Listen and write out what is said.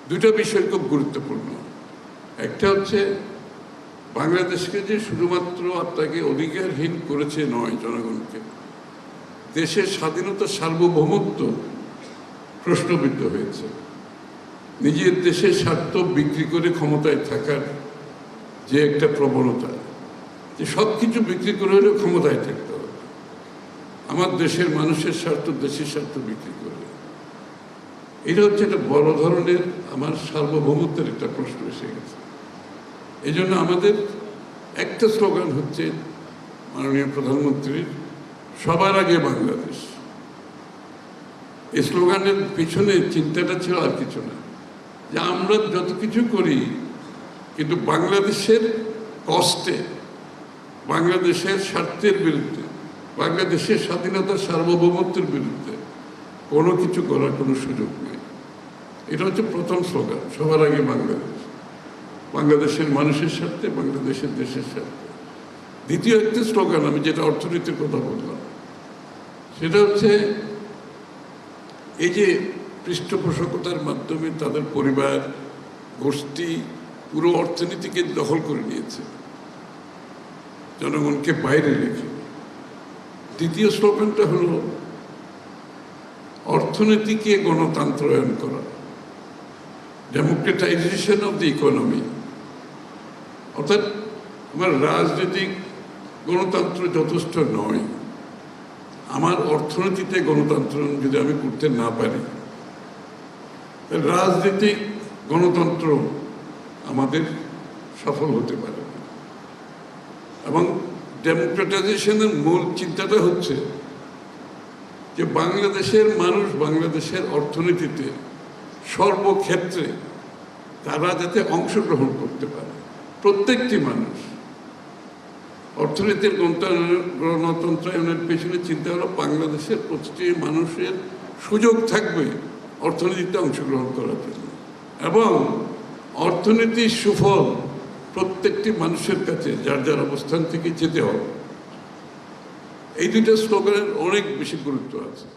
দুটো বিষয় খুব গুরুত্বপূর্ণ। একটা হচ্ছে বাংলাদেশকে যে শুধুমাত্র আপনাকে অধিকারহীন করেছে নয়, জনগণকে দেশের স্বাধীনতা সার্বভৌমত্ব প্রশ্নবিদ্ধ হয়েছে। নিজের দেশের স্বার্থ বিক্রি করে ক্ষমতায় থাকার যে একটা প্রবণতা, যে সব কিছু বিক্রি করে হলেও ক্ষমতায় থাকতে হবে, আমার দেশের মানুষের স্বার্থ দেশের স্বার্থ বিক্রি করে, এটা হচ্ছে একটা বড় ধরনের আমার সার্বভৌমত্বের একটা প্রশ্ন এসে গেছে। এই জন্য আমাদের একটা স্লোগান হচ্ছে মাননীয় প্রধানমন্ত্রীর, সবার আগে বাংলাদেশ। এই স্লোগানের পিছনে চিন্তাটা ছিল আর কিছু না, যে আমরা যত কিছু করি কিন্তু বাংলাদেশের কষ্টে, বাংলাদেশের স্বার্থের বিরুদ্ধে, বাংলাদেশের স্বাধীনতার সার্বভৌমত্বের বিরুদ্ধে কোনো কিছু করার কোনো সুযোগ নেই। এটা হচ্ছে প্রথম স্লোগান, সবার আগে বাংলাদেশ, বাংলাদেশের মানুষের স্বার্থে, বাংলাদেশের দেশের স্বার্থে। দ্বিতীয় একটা স্লোগান, আমি যেটা অর্থনীতির কথা বললাম, সেটা হচ্ছে এই যে পৃষ্ঠপোষকতার মাধ্যমে তাদের পরিবার, গোষ্ঠী পুরো অর্থনীতিকে দখল করে নিয়েছে, জনগণকে বাইরে রেখে। দ্বিতীয় স্লোগানটা হলো অর্থনীতিকে গণতন্ত্রায়ন করা, ডেমোক্রেটাইজেশন অফ দ্য ইকোনমি। অর্থাৎ আমার রাজনৈতিক গণতন্ত্র যথেষ্ট নয়, আমার অর্থনীতিতে গণতন্ত্র যদি আমি করতে না পারি, রাজনৈতিক গণতন্ত্র আমাদের সফল হতে পারে না। এবং ডেমোক্রেটাইজেশনের মূল চিন্তাটা হচ্ছে যে বাংলাদেশের মানুষ বাংলাদেশের অর্থনীতিতে সর্বক্ষেত্রে তারা যাতে অংশগ্রহণ করতে পারে, প্রত্যেকটি মানুষ। অর্থনীতির গণতন্ত্রায়নের পেছনে চিন্তা হলো বাংলাদেশের প্রতিটি মানুষের সুযোগ থাকবে অর্থনীতিতে অংশগ্রহণ করার জন্য, এবং অর্থনীতির সুফল প্রত্যেকটি মানুষের কাছে যার যার অবস্থান থেকে যেতে হবে। এই দুটো স্লোগানের অনেক বেশি গুরুত্ব আছে।